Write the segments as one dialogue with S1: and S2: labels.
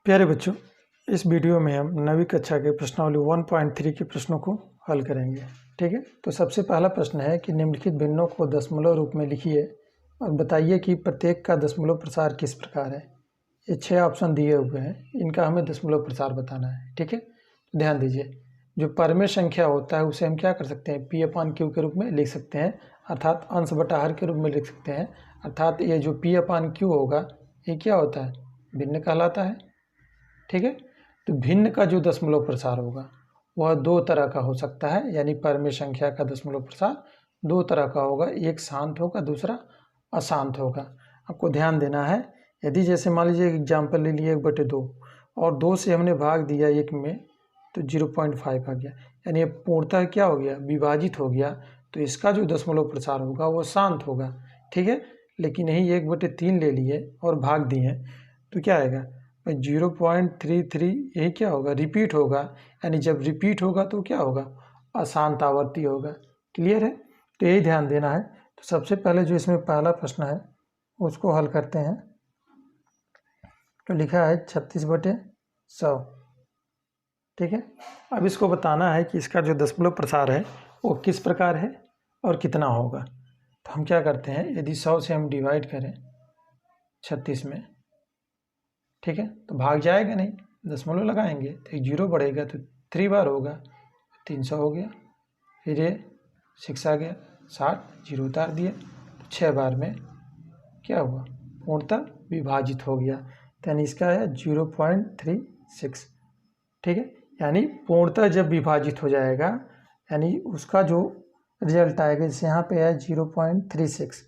S1: प्यारे बच्चों, इस वीडियो में हम 9वीं कक्षा के प्रश्नावली 1.3 के प्रश्नों को हल करेंगे। ठीक है, तो सबसे पहला प्रश्न है कि निम्नलिखित भिन्नों को दशमलव रूप में लिखिए और बताइए कि प्रत्येक का दशमलव प्रसार किस प्रकार है। ये 6 ऑप्शन दिए हुए हैं, इनका हमें दशमलव प्रसार बताना है। ठीक है, तो ध्यान दीजिए, जो परमेय संख्या होता है उसे हम क्या कर सकते हैं, P/Q के रूप में लिख सकते हैं, अर्थात अंश बटा हर के रूप में लिख सकते हैं। अर्थात ये जो P/Q होगा ये क्या होता है, भिन्न कहलाता है। ठीक है, तो भिन्न का जो दशमलव प्रसार होगा वह दो तरह का हो सकता है, यानी परमेय संख्या का दशमलव प्रसार दो तरह का होगा, एक शांत होगा, दूसरा अशांत होगा। आपको ध्यान देना है, यदि जैसे मान लीजिए एग्जाम्पल ले लिए 1/2 और 2 से हमने भाग दिया 1 में तो 0.5 आ गया, यानी ये पूर्णतः क्या हो गया, विभाजित हो गया। तो इसका जो दशमलव प्रसार होगा वो शांत होगा। ठीक है, लेकिन यही 1/3 ले लिए और भाग दिए तो क्या आएगा, 0.33, यही क्या होगा, रिपीट होगा। यानी जब रिपीट होगा तो क्या होगा, अशांत आवर्ती होगा। क्लियर है, तो यही ध्यान देना है। तो सबसे पहले जो इसमें पहला प्रश्न है उसको हल करते हैं। तो लिखा है 36/100। ठीक है, अब इसको बताना है कि इसका जो दशमलव प्रसार है वो किस प्रकार है और कितना होगा। तो हम क्या करते हैं, यदि 100 से हम डिवाइड करें 36 में, ठीक है, तो भाग जाएगा नहीं, दशमलव लगाएंगे तो एक 0 बढ़ेगा तो 3 बार होगा, 300 हो गया। फिर ये 6 आ गया, 60, 0 उतार दिए तो 6 बार में क्या हुआ, पूर्णतः विभाजित हो गया। यानी इसका है 0.36। ठीक है, यानी पूर्णतः जब विभाजित हो जाएगा यानी उसका जो रिजल्ट आएगा, जैसे यहाँ पे है 0.36,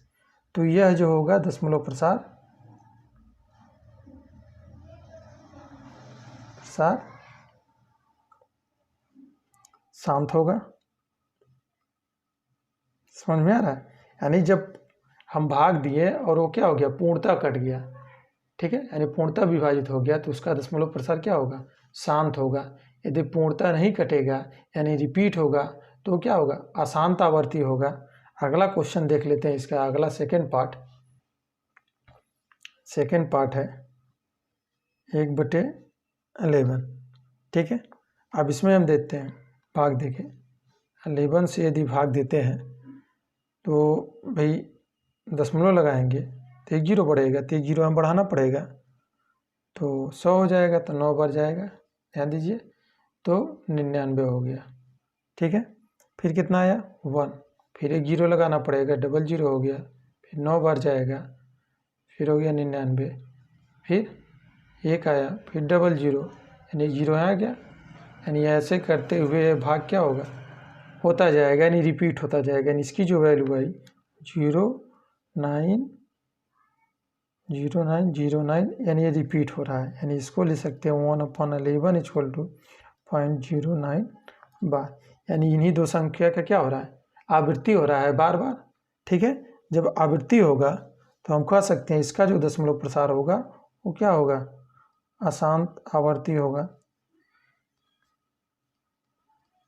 S1: तो यह जो होगा दशमलव प्रसार शांत होगा। समझ में आ रहा है, यानी जब हम भाग दिए और वो क्या हो गया, पूर्णतः कट गया। ठीक है, यानी पूर्णतः विभाजित हो गया तो उसका दशमलव प्रसार क्या होगा, शांत होगा। यदि पूर्णतः नहीं कटेगा यानी रिपीट होगा तो क्या होगा, अशांत आवर्ती होगा। अगला क्वेश्चन देख लेते हैं, इसका अगला सेकेंड पार्ट है 1/11। ठीक है, अब इसमें हम देखते हैं, भाग देखें 11 से यदि भाग देते हैं तो भाई दशमलव लगाएंगे तो 1 0 बढ़ेगा, तो 1 0 हमें बढ़ाना पड़ेगा, तो 100 हो जाएगा, तो 9 बार जाएगा। ध्यान दीजिए, तो 99 हो गया। ठीक है, फिर कितना आया 1, फिर 1 0 लगाना पड़ेगा, 00 हो गया, फिर 9 बार जाएगा, फिर हो गया 99, फिर 1 आया, फिर 00, यानी 0 आ गया। यानी ऐसे करते हुए भाग क्या होगा, होता जाएगा, यानी रिपीट होता जाएगा। यानी इसकी जो वैल्यू आई 0909, यानी ये रिपीट हो रहा है। यानी इसको ले सकते हैं 1/11 = 0.09 बार। यानी इन्हीं दो संख्या का क्या हो रहा है, आवृत्ति हो रहा है बार बार। ठीक है, जब आवृत्ति होगा तो हम कह सकते हैं इसका जो दशमलव प्रसार होगा वो क्या होगा, अशांत आवर्ती होगा।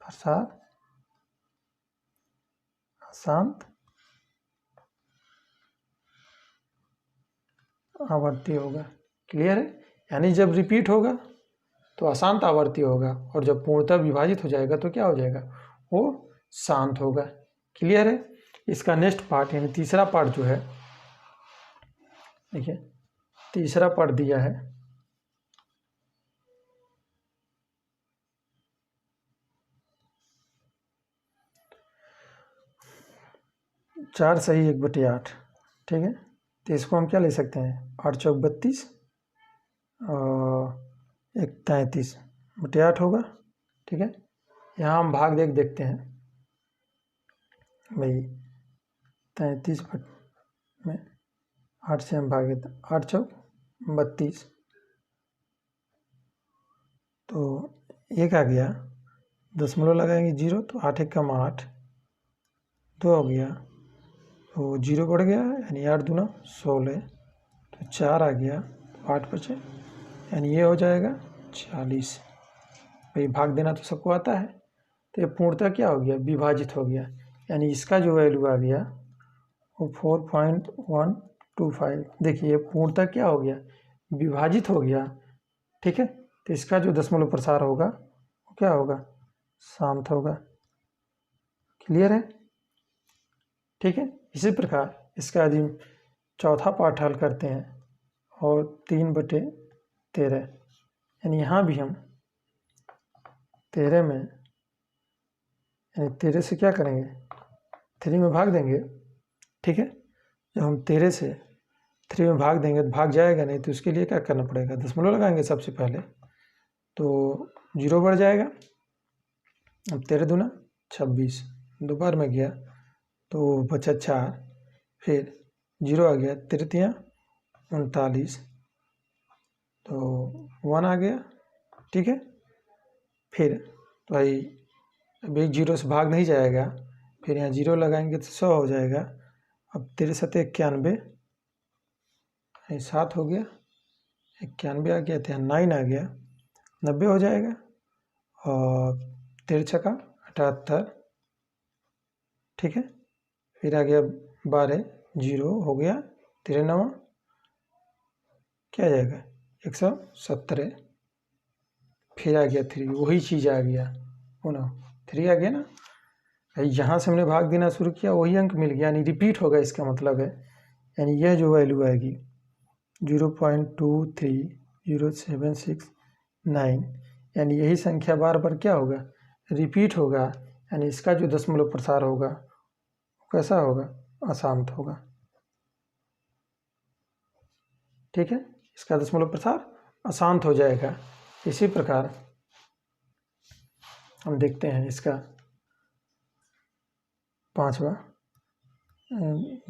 S1: प्रसार अशांत आवर्ती होगा। क्लियर है, यानी जब रिपीट होगा तो अशांत आवर्ती होगा और जब पूर्णतः विभाजित हो जाएगा तो क्या हो जाएगा, वो शांत होगा। क्लियर है, इसका नेक्स्ट पार्ट यानी तीसरा पार्ट जो है, देखिए तीसरा पार्ट दिया है 4 सही 1/8। ठीक है, तो इसको हम क्या ले सकते हैं, 8 चौक 32 और 1 33/8 होगा। ठीक है, यहाँ हम भाग देखते हैं भाई, 33 में 8 से हम भागे तो 8 चौक 32, तो 1 आ गया, दशमलव लगाएंगे 0, तो 8 1 = 8, 2 हो गया, तो 0 बढ़ गया, यानी 8 दूना 16, तो 4 आ गया, तो 8 बचे, यानी ये हो जाएगा 40। भाई भाग देना तो सबको आता है, तो ये पूर्णतः क्या हो गया, विभाजित हो गया। यानी इसका जो वैल्यू आ गया वो 4.125। देखिए पूर्णतः क्या हो गया, विभाजित हो गया, ठीक है। तो इसका जो दशमलव प्रसार होगा वो क्या होगा, शांत होगा। क्लियर है, ठीक है। इसी प्रकार इसका यदि चौथा पार्ट हल करते हैं और 3/13, यानी यहाँ भी हम 13 में, यानी 13 से क्या करेंगे, 3 में भाग देंगे, ठीक है। जब हम 13 से 3 में भाग देंगे तो भाग जाएगा नहीं, तो उसके लिए क्या करना पड़ेगा, दशमलव लगाएंगे सबसे पहले, तो 0 बढ़ जाएगा। अब 13 दूना 26, 2 बार में गया तो बचा 4, फिर 0 आ गया, 3 39, तो 1 आ गया, ठीक है। फिर तो भाई अब एक 0 से भाग नहीं जाएगा, फिर यहाँ 0 लगाएंगे तो 100 हो जाएगा। अब 13 7 91, 7 हो गया, 91 आ गया, तो यहाँ 9 आ गया, 90 हो जाएगा। और 13 छक्का 78, ठीक है। फिर आ गया 12, 0 हो गया, 13 9 क्या आ जाएगा, 117। फिर आ गया 3, वही चीज़ आ गया, पुनः 3 आ गया ना। यहाँ से हमने भाग देना शुरू किया, वही अंक मिल गया, यानी रिपीट होगा, इसका मतलब है। यानी यह जो वैल्यू आएगी 0.230769, यानी यही संख्या बार बार क्या होगा, रिपीट होगा। यानी इसका जो दशमलव प्रसार होगा कैसा होगा, अशांत होगा, ठीक है। इसका दशमलव प्रसार अशांत हो जाएगा। इसी प्रकार हम देखते हैं इसका पांचवा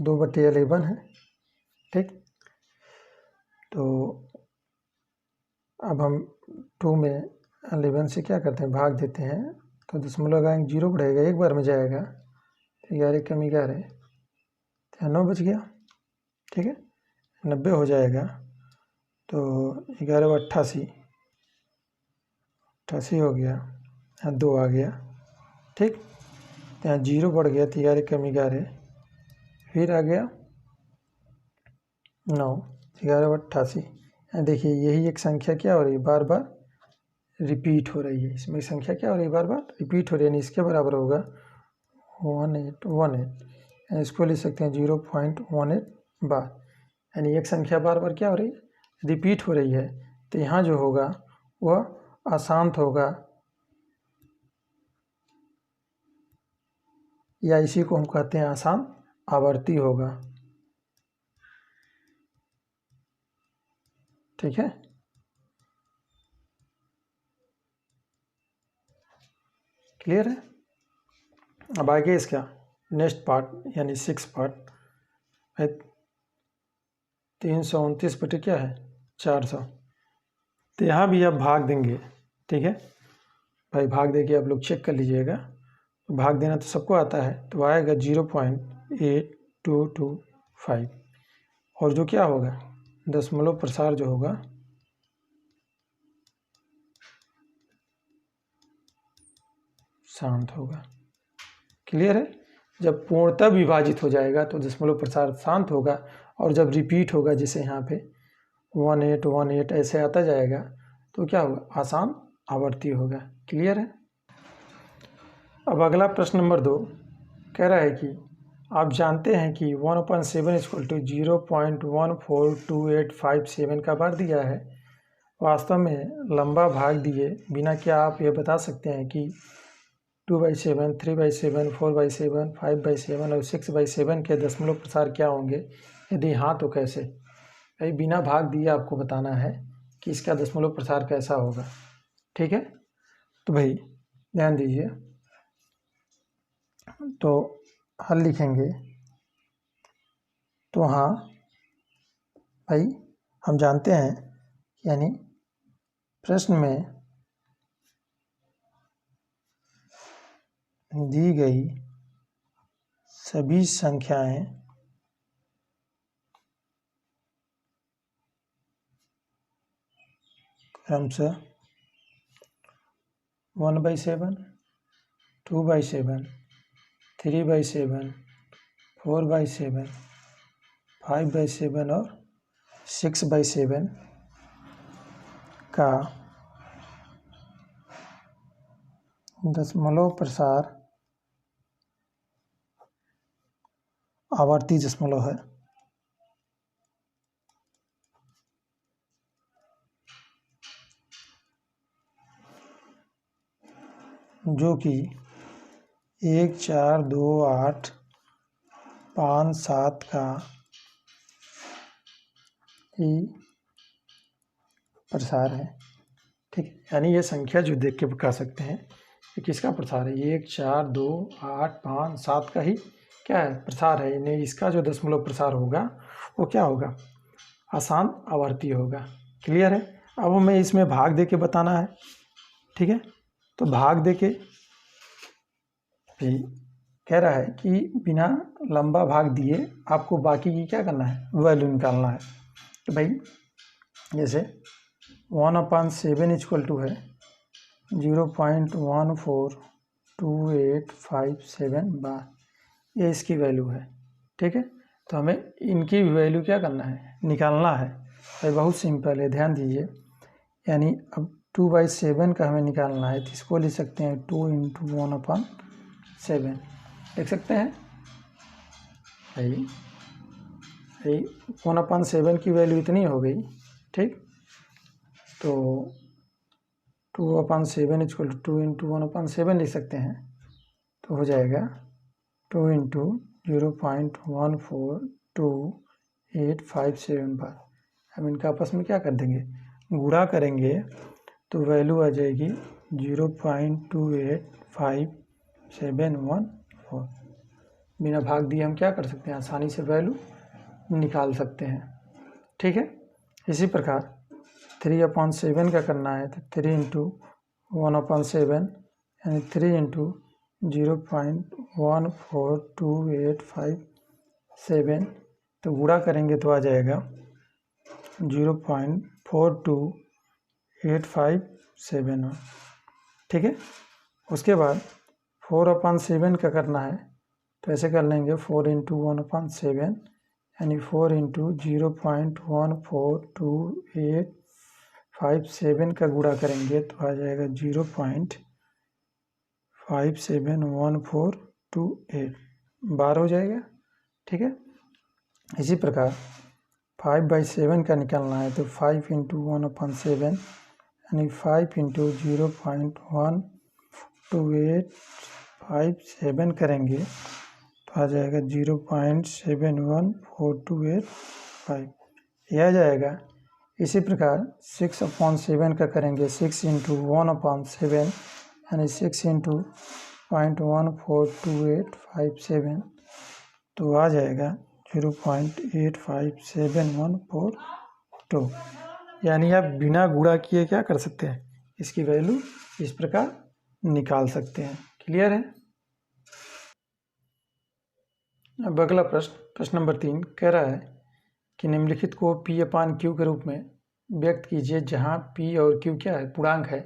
S1: 2/11 है, ठीक। तो अब हम 2 में 11 से क्या करते हैं, भाग देते हैं, तो दशमलव लगाएंगे, 0 बढ़ेगा, एक बार में जाएगा, 11 कम 11, तो 9 बच गया, ठीक है। 90 हो जाएगा, तो 11 88, 88 हो गया, यहाँ 2 आ गया, ठीक। तो यहाँ 0 बढ़ गया, 11 कम 11, फिर आ गया 9, 11 88। देखिए यही एक संख्या क्या हो रही है, बार बार रिपीट हो रही है। इसमें संख्या क्या हो रही है, बार बार रिपीट हो रही है, यानी इसके बराबर होगा 1818। इसको लिख सकते हैं 0.18 बार, यानी एक संख्या बार बार क्या हो रही है, रिपीट हो रही है। तो यहाँ जो होगा वह अशांत होगा, या इसी को हम कहते हैं अशांत आवर्ती होगा, ठीक है। क्लियर है। अब आगे इसका नेक्स्ट पार्ट यानी 6 पार्ट है, 329 बटे क्या है 400। तो यहाँ भी आप भाग देंगे, ठीक है भाई, भाग दे के आप लोग चेक कर लीजिएगा। भाग देना तो सबको आता है, तो आएगा 0.8225, और जो क्या होगा, दशमलव प्रसार जो होगा शांत होगा। क्लियर है। जब पूर्णतः विभाजित हो जाएगा तो दशमलव प्रसार शांत होगा, और जब रिपीट होगा, जैसे यहाँ पे 1818 ऐसे आता जाएगा, तो क्या होगा, आसान आवर्ती होगा। क्लियर है। अब अगला प्रश्न नंबर 2 कह रहा है कि आप जानते हैं कि 1/7 = 0.142857 का बार दिया है। वास्तव में लंबा भाग दिए बिना क्या आप यह बता सकते हैं कि 2/7, 3/7, 4/7, 5/7 और 6/7 के दशमलव प्रसार क्या होंगे? यदि हाँ तो कैसे? भाई बिना भाग दिए आपको बताना है कि इसका दशमलव प्रसार कैसा होगा, ठीक है। तो भाई ध्यान दीजिए, तो हल लिखेंगे, तो हाँ भाई हम जानते हैं, यानी प्रश्न में दी गई सभी संख्याएं क्रमशः 1/7, 2/7, 3/7, 4/7, 5/7 और 6/7 का दशमलव प्रसार आवर्ती दशमलव है, जो कि 1, 4, 2, 8, 5, 7 का ही प्रसार है। ठीक, यानी ये संख्या जो देख के बता सकते हैं कि किसका प्रसार है। 1, 4, 2, 8, 5, 7 का ही क्या है, प्रसार है। इन्हें इसका जो दशमलव प्रसार होगा वो क्या होगा, आसान आवर्ती होगा। क्लियर है। अब हमें इसमें भाग दे के बताना है। ठीक है, तो भाग दे के भी कह रहा है कि बिना लंबा भाग दिए आपको बाकी की क्या करना है, वैल्यू निकालना है। तो भाई जैसे 1/7 इक्वल टू है 0.142857 बार, ये इसकी वैल्यू है। ठीक है, तो हमें इनकी वैल्यू क्या करना है, निकालना है। भाई बहुत सिंपल है, ध्यान दीजिए। यानी अब 2/7 का हमें निकालना है, तो इसको लिख सकते हैं 2 × 1/7 लिख सकते हैं। भाई 1/7 की वैल्यू इतनी हो गई। ठीक, तो 2/7 इक्वल टू 2 × 1/7 लिख सकते हैं, तो हो जाएगा 2 × 0.142857 बार। हम इनका आपस में क्या कर देंगे, गुणा करेंगे, तो वैल्यू आ जाएगी 0.28571 बिना भाग दिए हम क्या कर सकते हैं, आसानी से वैल्यू निकाल सकते हैं। ठीक है, इसी प्रकार 3/7 का करना है, तो 3 × 1/7 यानी 3 × 0.142857, तो गुणा करेंगे तो आ जाएगा 0.42857। ठीक है, उसके बाद 4/7 का करना है, तो ऐसे कर लेंगे 4 × 1/7 यानी 4 × 0.142857 का गुणा करेंगे तो आ जाएगा 0.571428 बार हो जाएगा। ठीक है, इसी प्रकार 5/7 का निकालना है, तो 5 × 1/7 यानी 5 × 0.12857 करेंगे तो आ जाएगा 0.714285 यह आ जाएगा। इसी प्रकार 6/7 का करेंगे, 6 × 1/7 यानी 6 × 0.142857 तो आ जाएगा 0.857142। यानी आप बिना गुणा किए क्या कर सकते हैं, इसकी वैल्यू इस प्रकार निकाल सकते हैं। क्लियर है। अब अगला प्रश्न नंबर 3 कह रहा है कि निम्नलिखित को P/Q के रूप में व्यक्त कीजिए, जहां P और Q क्या है, पूर्णांक है,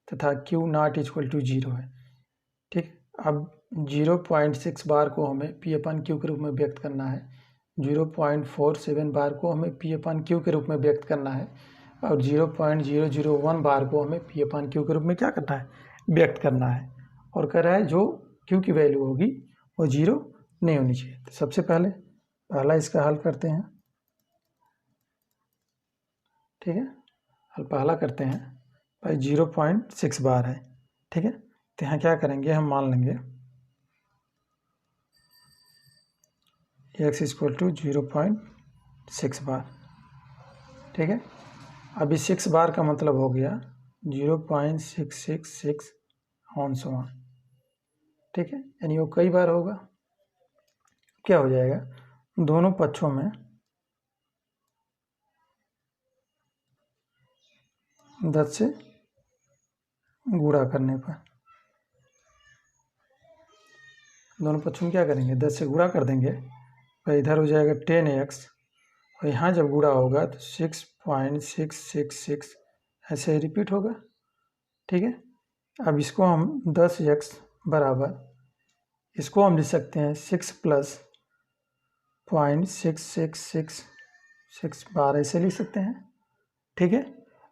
S1: तथा Q ≠ = 0 है। ठीक, अब 0.6 बार को हमें P/Q के रूप में व्यक्त करना है, 0.47 बार को हमें P/Q के रूप में व्यक्त करना है, और 0.001 बार को हमें P/Q के रूप में क्या करना है, व्यक्त करना है। और कह रहा है जो Q की वैल्यू होगी वो 0 नहीं होनी चाहिए। तो सबसे पहला इसका हल करते हैं। ठीक है, हल पहला करते हैं। भाई 0.6 बार है। ठीक है, तो यहाँ क्या करेंगे, हम मान लेंगे x = 0.6 बार। ठीक है, अभी 6 बार का मतलब हो गया 0.666 / ठीक है, यानी वो कई बार होगा। क्या हो जाएगा, दोनों पक्षों में 10 से गुणा करने पर, दोनों पक्षों में क्या करेंगे, 10 से गुणा कर देंगे, तो इधर हो जाएगा 10x, और यहाँ जब गुणा होगा तो 6.666 ऐसे रिपीट होगा। ठीक है, अब इसको हम 10x बराबर, इसको हम लिख सकते हैं 6 + 0.6666 बार, ऐसे लिख सकते हैं। ठीक है,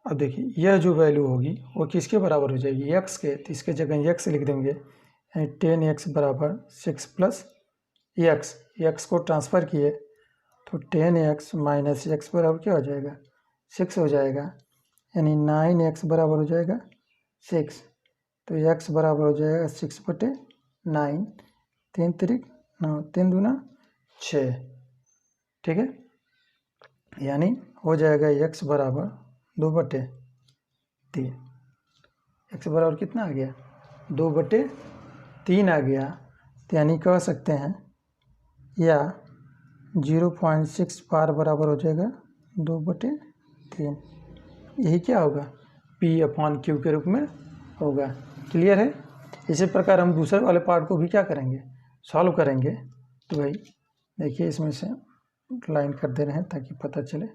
S1: अब देखिए यह जो वैल्यू होगी वो किसके बराबर हो जाएगी, x के, तो इसके जगह x लिख देंगे, 10x बराबर 6 प्लस x को ट्रांसफ़र किए तो 10x माइनस एक्स बराबर क्या हो जाएगा, 6 हो जाएगा, यानी 9x बराबर हो जाएगा 6, तो x बराबर हो जाएगा 6/9, 3 तिरिक 9, 3 दूना 6, ठीक है, यानी हो जाएगा x बराबर 2/3, x बराबर कितना आ गया, 2/3 आ गया, तो यानी कह सकते हैं या 0.6 बार बराबर हो जाएगा 2/3, यही क्या होगा, P/Q के रूप में होगा। क्लियर है। इसी प्रकार हम दूसरे वाले पार्ट को भी क्या करेंगे, सॉल्व करेंगे। तो भाई देखिए इसमें से लाइन कर दे रहे हैं ताकि पता चले,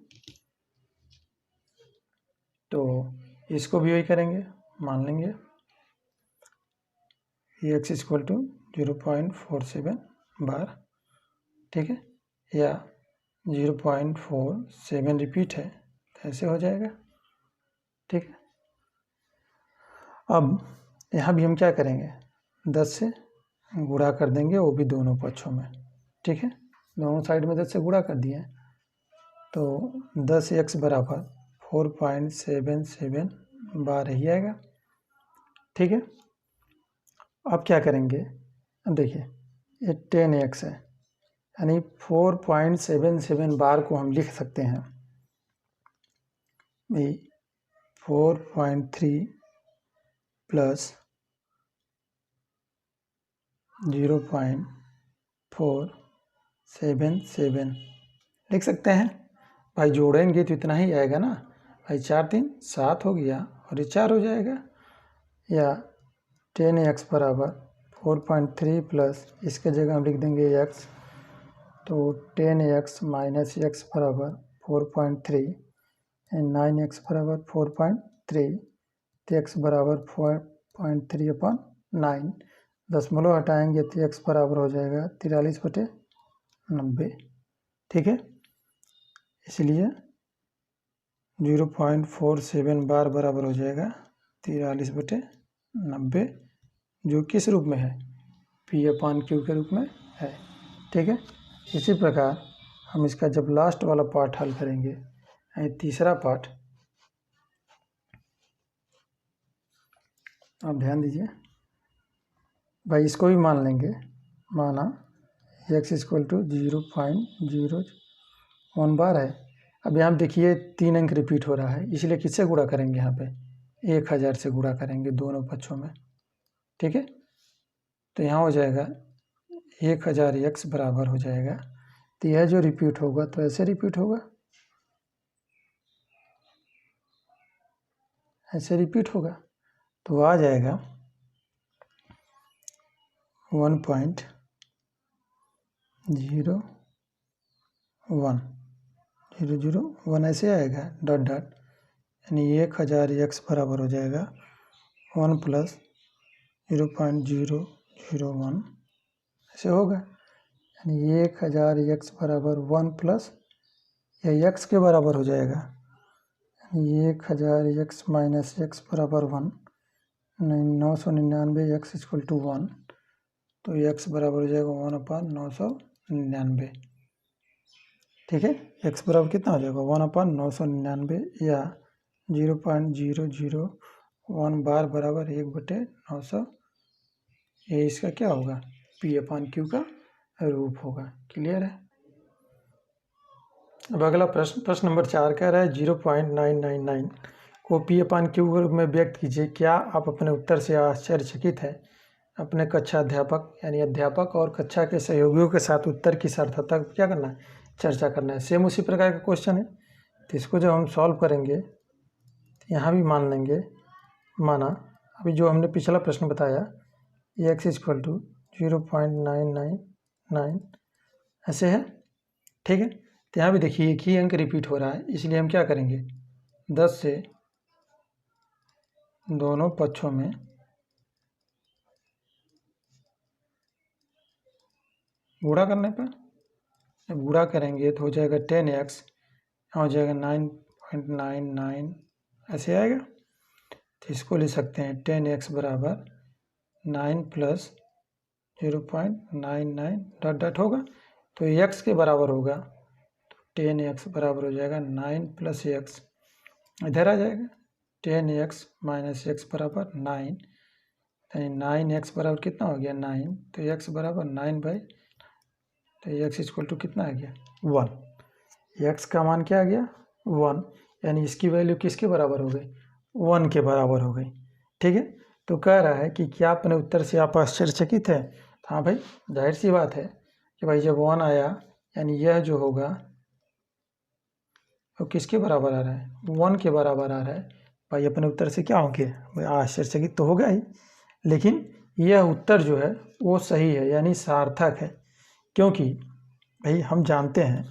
S1: तो इसको भी वही करेंगे, मान लेंगे x इक्वल टू 0.47 बार, ठीक है, या 0.47 रिपीट है, तो ऐसे हो जाएगा, ठीक है। अब यहाँ भी हम क्या करेंगे, 10 से गुणा कर देंगे, वो भी दोनों पक्षों में, ठीक है, दोनों साइड में 10 से गुणा कर दिए, तो 10x बराबर 4.77 बार ही आएगा, ठीक है। अब क्या करेंगे, अब देखिए ये 10x है, यानी 4.77 बार को हम लिख सकते हैं 4.3 प्लस 0.477 लिख सकते हैं। भाई जोड़ेंगे तो इतना ही आएगा ना भाई, 4 3 7 हो गया और ये 4 हो जाएगा, या 10x बराबर 4.3 प्लस इसके जगह हम लिख देंगे x, तो 10x माइनस एक्स बराबर 4.3, 9x बराबर 4.3, तो x बराबर 4.3/9, दशमलव हटाएंगे तो x बराबर हो जाएगा 43/90, ठीक है। इसलिए 0.47 बार बराबर हो जाएगा 43/90, जो किस रूप में है, P/Q के रूप में है, ठीक है। इसी प्रकार हम इसका जब लास्ट वाला पार्ट हल करेंगे, तीसरा पार्ट, आप ध्यान दीजिए भाई, इसको भी मान लेंगे, माना x इक्वल टू 0.01 बार है। अब यहाँ देखिए 3 अंक रिपीट हो रहा है, इसलिए किससे गुणा करेंगे, यहाँ पे 1000 से गुणा करेंगे दोनों पक्षों में, ठीक है। तो यहाँ हो जाएगा 1000 x बराबर हो जाएगा, तो यह जो रिपीट होगा तो ऐसे रिपीट होगा, ऐसे रिपीट होगा, तो आ जाएगा 1.01001 ऐसे आएगा डॉट डॉट, यानी 1000 x बराबर हो जाएगा 1 प्लस 0.001 ऐसे होगा, यानी 1000 x बराबर 1 प्लस, यह x के बराबर हो जाएगा, यानी 1000 x माइनस एक्स बराबर 1, 999 x इक्वल टू 1, तो x बराबर हो जाएगा 1/999, ठीक है। x बराबर कितना हो जाएगा 1/999, या 0.001 बार बराबर 1/900, ये इसका क्या होगा, P/Q का रूप होगा। क्लियर है। अब अगला प्रश्न नंबर 4 कह रहा है 0.999 को P/Q के रूप में व्यक्त कीजिए। क्या आप अपने उत्तर से आश्चर्यचकित हैं? अपने कक्षा अध्यापक यानी अध्यापक और कक्षा के सहयोगियों के साथ उत्तर की सार्थकता क्या करना है, चर्चा करना है। सेम उसी प्रकार का क्वेश्चन है, तो इसको जब हम सॉल्व करेंगे तो यहाँ भी मान लेंगे, माना अभी जो हमने पिछला प्रश्न बताया x इक्वल टू 0.999 ऐसे है, ठीक है। तो यहाँ भी देखिए एक ही अंक रिपीट हो रहा है, इसलिए हम क्या करेंगे, 10 से दोनों पक्षों में गुणा करने पर, जब गुणा करेंगे तो हो जाएगा 10x, यहाँ हो जाएगा 9.99 ऐसे आएगा। तो इसको लिख सकते हैं 10x बराबर 9 प्लस 0.99 डॉट डॉट होगा, तो x के बराबर होगा, तो 10x बराबर हो जाएगा 9 प्लस x, इधर आ जाएगा 10x माइनस x बराबर 9, यानी 9x बराबर कितना हो गया 9, तो x बराबर 9 बाई, तो x इक्वल टू कितना आ गया 1। x का मान क्या आ गया 1, यानी इसकी वैल्यू किसके बराबर हो गई 1 के बराबर हो गई। ठीक है, तो कह रहा है कि क्या अपने उत्तर से आप आश्चर्यचकित हैं। हाँ भाई, जाहिर सी बात है कि भाई जब 1 आया यानी यह जो होगा वो किसके बराबर आ रहा है 1 के बराबर आ रहा है। भाई अपने उत्तर से क्या होंगे, भाई आश्चर्यचकित तो होगा ही, लेकिन यह उत्तर जो है वो सही है यानी सार्थक है, क्योंकि भाई हम जानते हैं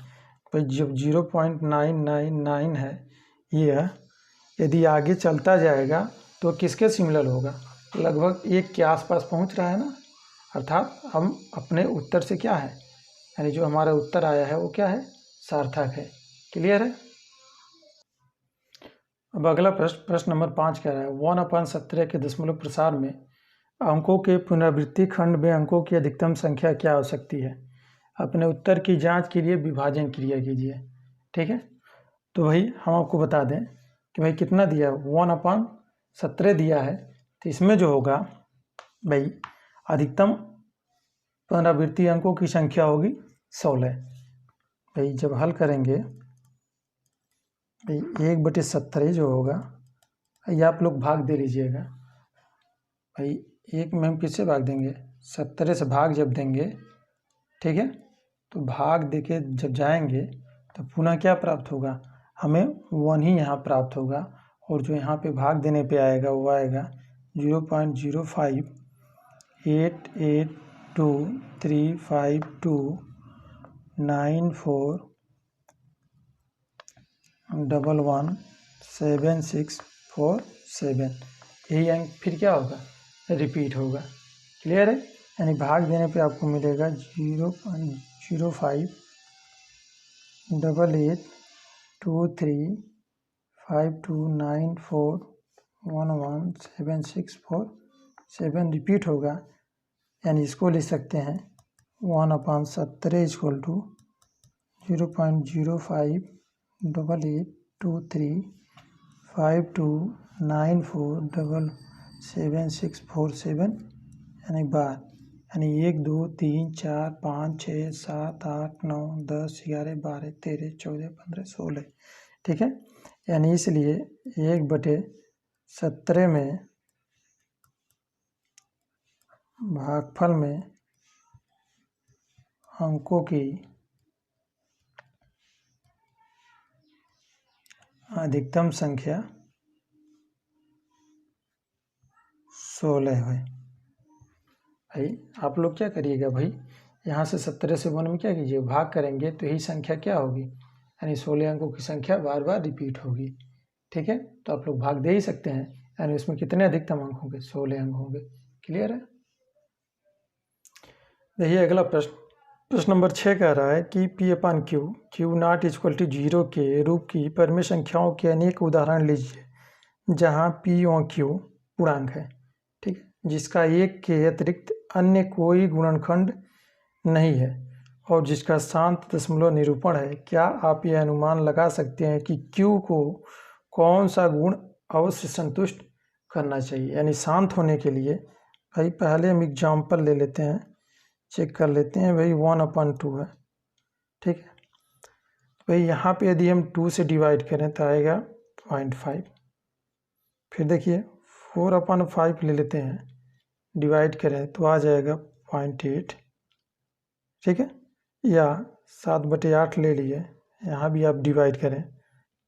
S1: भाई जब 0.999 है यह, यदि आगे चलता जाएगा तो किसके सिमिलर होगा, लगभग 1 के आसपास पहुंच रहा है ना, अर्थात हम अपने उत्तर से क्या है, यानी जो हमारा उत्तर आया है वो क्या है सार्थक है। क्लियर है। अब अगला प्रश्न नंबर 5 कह रहा है 1/17 के दशमलव प्रसार में अंकों के पुनरावृत्ति खंड में अंकों की अधिकतम संख्या क्या हो सकती है। अपने उत्तर की जांच के लिए विभाजन क्रिया कीजिए। ठीक है, तो भाई हम आपको बता दें कि भाई कितना दिया 1/17 दिया है, तो इसमें जो होगा भाई अधिकतम पुनरावृत्ति अंकों की संख्या होगी 16। भाई जब हल करेंगे भाई 1/17 जो होगा, ये आप लोग भाग दे लीजिएगा। भाई 1 में हम किससे भाग देंगे 17 से भाग जब देंगे, ठीक है, तो भाग दे के जब जाएंगे तो पुनः क्या प्राप्त होगा, हमें 1 ही यहाँ प्राप्त होगा, और जो यहाँ पे भाग देने पे आएगा वो आएगा 0.0523529411747, यही अंक फिर क्या होगा रिपीट होगा। क्लियर है, यानी भाग देने पे आपको मिलेगा 0.0528829411747 रिपीट होगा, यानी इसको लिख सकते हैं 1/17 इक्वल टू 0.0528829411747 यानी बार, यानी 1 2 3 4 5 6 7 8 9 10 11 12 13 14 15 16। ठीक है, यानी इसलिए 1/17 में भागफल में अंकों की अधिकतम संख्या 16 है। भाई आप लोग क्या करिएगा, भाई यहाँ से 17 से 1 में क्या कीजिए भाग करेंगे, तो यही संख्या क्या होगी, यानी 16 अंकों की संख्या बार बार रिपीट होगी। ठीक है, तो आप लोग भाग दे ही सकते हैं, यानी उसमें कितने अधिकतम अंक होंगे 16 अंक होंगे। क्लियर है। देखिए अगला प्रश्न नंबर 6 कह रहा है कि P/Q Q0 = 0 के रूप की परिमेय संख्याओं के अनेक उदाहरण लीजिए जहां P और Q पूर्णांक है, ठीक है, जिसका 1 के अतिरिक्त अन्य कोई गुणनखंड नहीं है और जिसका शांत दशमलव निरूपण है। क्या आप यह अनुमान लगा सकते हैं कि Q को कौन सा गुण अवश्य संतुष्ट करना चाहिए, यानी शांत होने के लिए। भाई पहले हम एग्जाम्पल ले लेते हैं, चेक कर लेते हैं। भाई 1/2 है, ठीक है, भाई यहाँ पे यदि हम 2 से डिवाइड करें तो आएगा 0.5। फिर देखिए 4/5 ले लेते हैं, डिवाइड करें तो आ जाएगा 0.8। ठीक है, या 7/8 ले लिए, यहाँ भी आप डिवाइड करें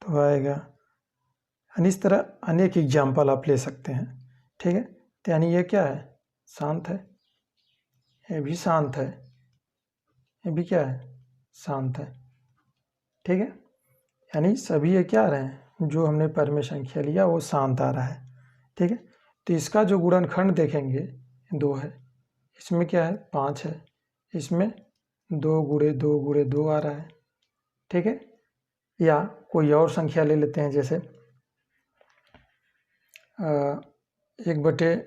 S1: तो आएगा, यानी इस तरह अनेक एग्जाम्पल आप ले सकते हैं। ठीक है, तो यानी ये क्या है शांत है, ये भी शांत है, ये भी क्या है शांत है। ठीक है, यानी सभी ये क्या आ रहे हैं, जो हमने परिमेय संख्या लिया वो शांत आ रहा है। ठीक है, तो इसका जो गुणनखंड देखेंगे 2 है, इसमें क्या है 5 है, इसमें 2 गुणे 2 गुणे 2 आ रहा है। ठीक है, या कोई और संख्या ले लेते हैं, जैसे 1/,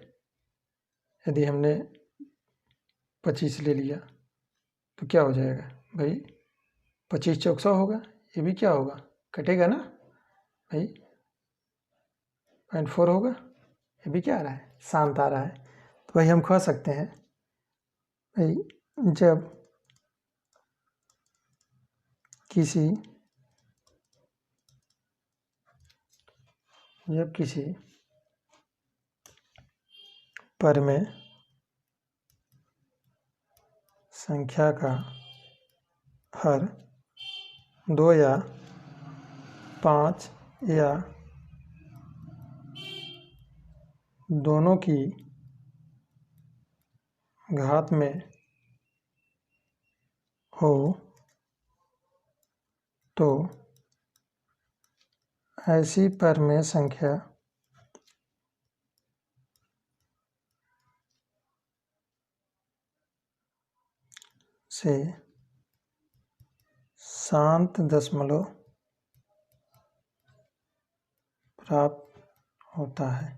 S1: यदि हमने 25 ले लिया तो क्या हो जाएगा भाई, 25 चौक 100 होगा, ये भी क्या होगा, कटेगा ना भाई, 0.4 होगा, ये भी क्या आ रहा है, शांत आ रहा है। तो भाई हम कह सकते हैं भाई जब किसी परिमेय संख्या का हर 2 या 5 या दोनों की घात में हो तो ऐसी परिमेय संख्या से शांत दशमलव प्राप्त होता है।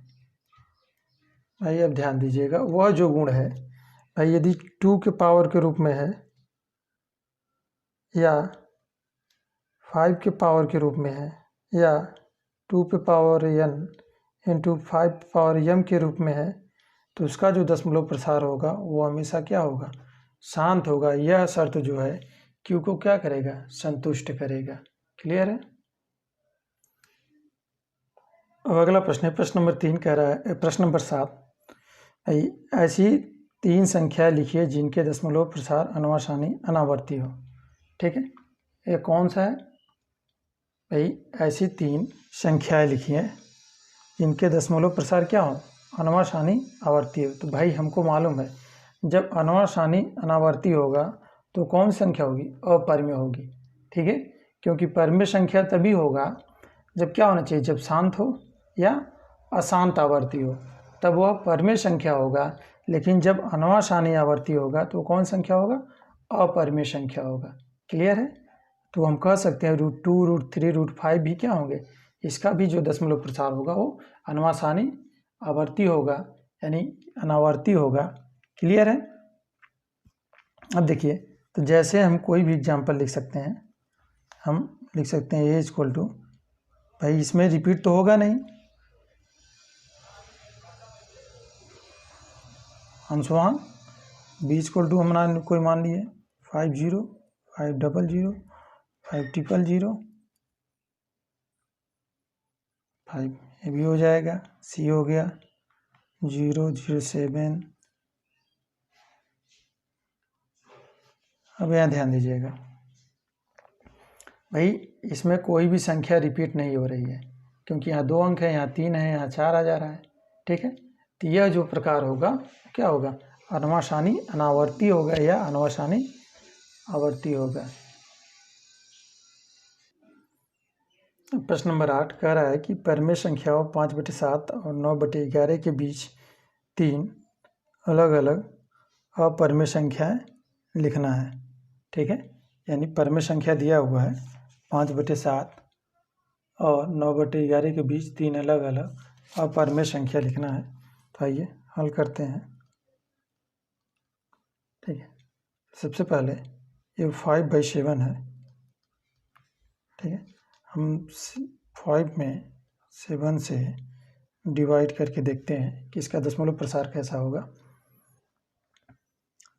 S1: भाई अब ध्यान दीजिएगा, वह जो गुण है भाई यदि 2 के पावर के रूप में है या 5 के पावर के रूप में है या 2 पे power n into 5 power m के रूप में है, तो उसका जो दशमलव प्रसार होगा वो हमेशा क्या होगा, शांत होगा। यह शर्त जो है Q को क्या करेगा, संतुष्ट करेगा। क्लियर है। अब अगला प्रश्न है, प्रश्न नंबर 3 कह रहा है, प्रश्न नंबर 7, ऐसी 3 संख्या लिखिए जिनके दशमलव प्रसार अनुवासानी अनावर्ती हो। ठीक है, ये कौन सा है भाई, ऐसी 3 संख्याएं लिखिए जिनके दशमलव प्रसार क्या हो, अनुवासानी आवर्ती हो। तो भाई हमको मालूम है जब अनुवासानी अनावर्ती होगा तो कौन सी संख्या होगी, अपरिमेय होगी। ठीक है, क्योंकि परिमेय संख्या तभी होगा जब क्या होना चाहिए, जब शांत हो या अशांत आवर्ती हो, तब वह परिमेय संख्या होगा। लेकिन जब अनुवासानी आवर्ती होगा तो कौन संख्या होगा, अपरिमेय संख्या होगा। क्लियर है। तो हम कह सकते हैं √2, √3, √5 भी क्या होंगे, इसका भी जो दशमलव प्रसार होगा वो अनुवासानी आवर्ती होगा, यानी अनावर्ती होगा। क्लियर है। अब देखिए, तो जैसे हम कोई भी एग्जाम्पल लिख सकते हैं, हम लिख सकते हैं A = भाई इसमें रिपीट तो होगा नहीं, अंशवान B = हम कोई मान लिए 50, 500, 5000, 5, ये भी हो जाएगा। C हो गया 007। अब यहाँ ध्यान दीजिएगा भाई, इसमें कोई भी संख्या रिपीट नहीं हो रही है, क्योंकि यहाँ 2 अंक है, यहाँ 3 है, यहाँ 4 आ जा रहा है। ठीक है, तो यह जो प्रकार होगा क्या होगा, अनुवासानी अनावर्ती होगा या अनुवासानी आवर्ती होगा। प्रश्न नंबर 8 कह रहा है कि परिमेय संख्याओं 5/7 और 9/11 के बीच 3 अलग अलग अपरिमेय संख्याएं लिखना है। ठीक है, यानी परिमेय संख्या दिया हुआ है 5/7 और 9/11 के बीच 3 अलग अलग अपरिमेय संख्या लिखना है। तो आइए हल करते हैं। ठीक है, सबसे पहले ये 5/7 है। ठीक है, हम 5 में 7 से डिवाइड करके देखते हैं कि इसका दशमलव प्रसार कैसा होगा।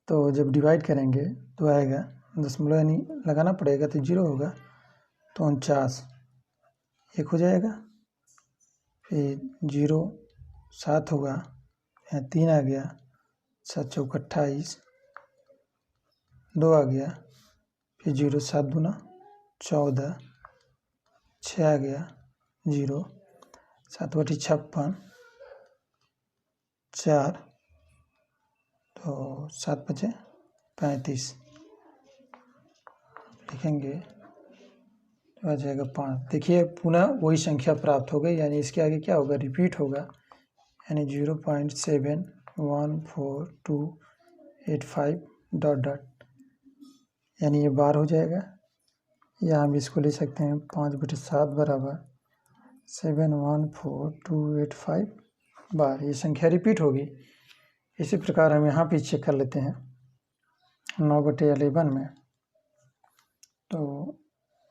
S1: तो जब डिवाइड करेंगे तो आएगा दशमलव, यानी लगाना पड़ेगा तो 0 होगा, तो 49 1 हो जाएगा, फिर 0 7 होगा, यहाँ 3 आ गया, 7 चौक 28, 2 आ गया, फिर 0 7 दूना 14, 6 आ गया, 0 7 बटी 56, 4, तो 7 बचे 35 लिखेंगे तो आ जाएगा 5। देखिए पुनः वही संख्या प्राप्त हो गई, यानी इसके आगे क्या होगा, रिपीट होगा, यानी 0.714285 ... यानी ये बार हो जाएगा, या हम इसको ले सकते हैं 5/7 = 714285 बार ये संख्या रिपीट होगी। इसी प्रकार हम यहाँ भी चेक कर लेते हैं 9/11 में, तो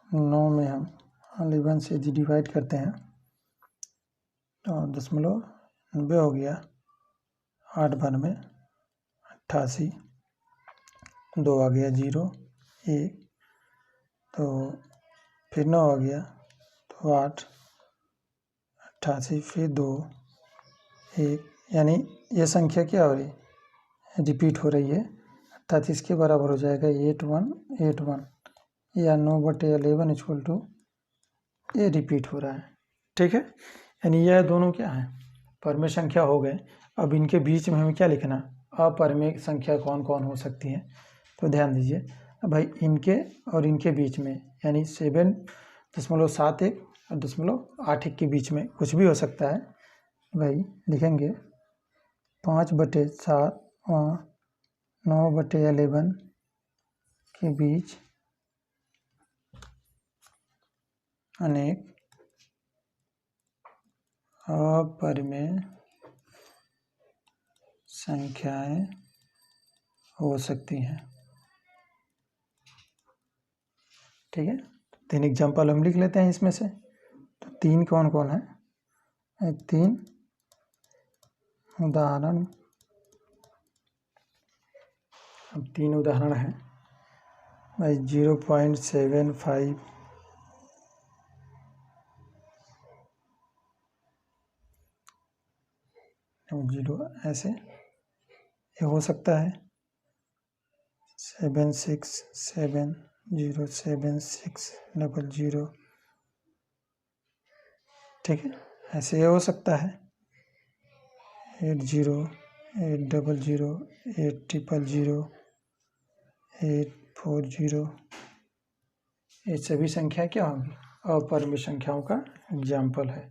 S1: 9 में हम 11 से डिवाइड करते हैं तो 0.90 हो गया। 8 बार में 88, 2 आ गया 0 1, तो फिर 9 आ गया तो 8, 88 फिर 2 1, यानी ये संख्या क्या हो रही है, रिपीट हो रही है। 38 के बराबर हो जाएगा 8181, या 9/11 इक्वल टू ये रिपीट हो रहा है। ठीक है, यानी यह दोनों क्या है, परमेय संख्या हो गए। अब इनके बीच में हमें क्या लिखना, अपरमेय संख्या कौन कौन हो सकती है। तो ध्यान दीजिए भाई, इनके और इनके बीच में यानी 7.71 और 0.81 के बीच में कुछ भी हो सकता है भाई। लिखेंगे 5/7 और 9/11 के बीच अनेक अपरिमेय संख्याएं हो सकती हैं। ठीक है, 3 एग्जाम्पल हम लिख लेते हैं इसमें से। तो 3 कौन कौन है, 3 उदाहरण। अब 3 उदाहरण हैं भाई, 0.75, 0 ऐसे ये हो सकता है 76707600। ठीक है, ऐसे ये हो सकता है 80 800 800 840। ये सभी संख्या क्या होंगी, अपरिमेय संख्याओं का एग्जाम्पल है।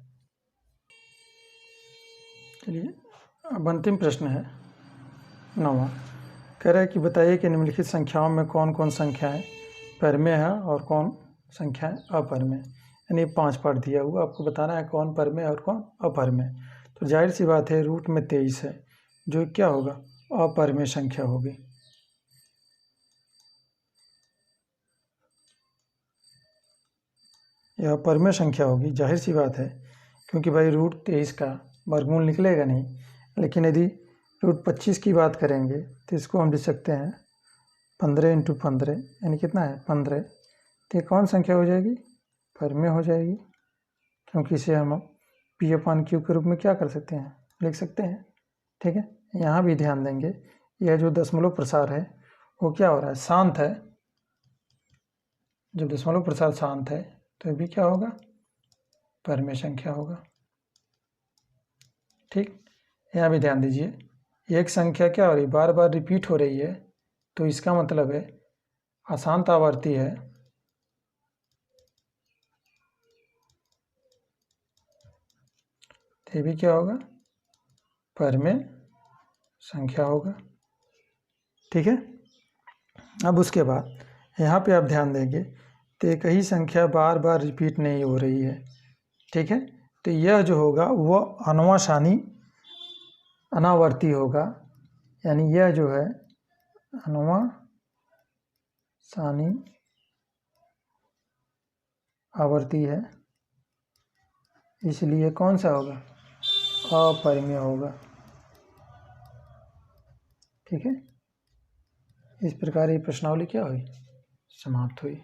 S1: चलिए अब अंतिम प्रश्न है 9वां। कह रहा है कि बताइए कि निम्नलिखित संख्याओं में कौन कौन संख्याएं परिमेय है और कौन संख्याएं अपरिमेय। यानी 5 पार्ट दिया हुआ, आपको बताना है कौन परिमेय और कौन अपरिमेय। तो जाहिर सी बात है रूट में 23 है, जो क्या होगा, अपरिमेय संख्या होगी। यह अपरिमेय संख्या होगी, जाहिर सी बात है, क्योंकि भाई रूट 23 का वर्गमूल निकलेगा नहीं। लेकिन यदि रूट 25 की बात करेंगे तो इसको हम लिख सकते हैं 15 × 15, यानी कितना है 15। तो ये कौन संख्या हो जाएगी, परिमेय हो जाएगी, क्योंकि इसे हम P/Q के रूप में क्या कर सकते हैं, लिख सकते हैं। ठीक है, यहाँ भी ध्यान देंगे, यह जो दशमलव प्रसार है वो क्या हो रहा है, शांत है। जब दशमलव प्रसार शांत है तो ये भी क्या होगा, परिमेय संख्या होगा। ठीक, यहाँ भी ध्यान दीजिए, एक संख्या क्या हो रही, बार बार रिपीट हो रही है, तो इसका मतलब है अशांत आवर्ती है। ये भी क्या होगा, परिमेय संख्या होगा। ठीक है, अब उसके बाद यहाँ पे आप ध्यान देंगे तो एक ही संख्या बार बार रिपीट नहीं हो रही है। ठीक है, तो यह जो होगा वह अनवासानी अनावर्ती होगा, यानी यह जो है अनवासानी आवर्ती है, इसलिए कौन सा होगा, अपरिमेय होगा। ठीक है, इस प्रकार ये प्रश्नावली क्या हुई, समाप्त हुई।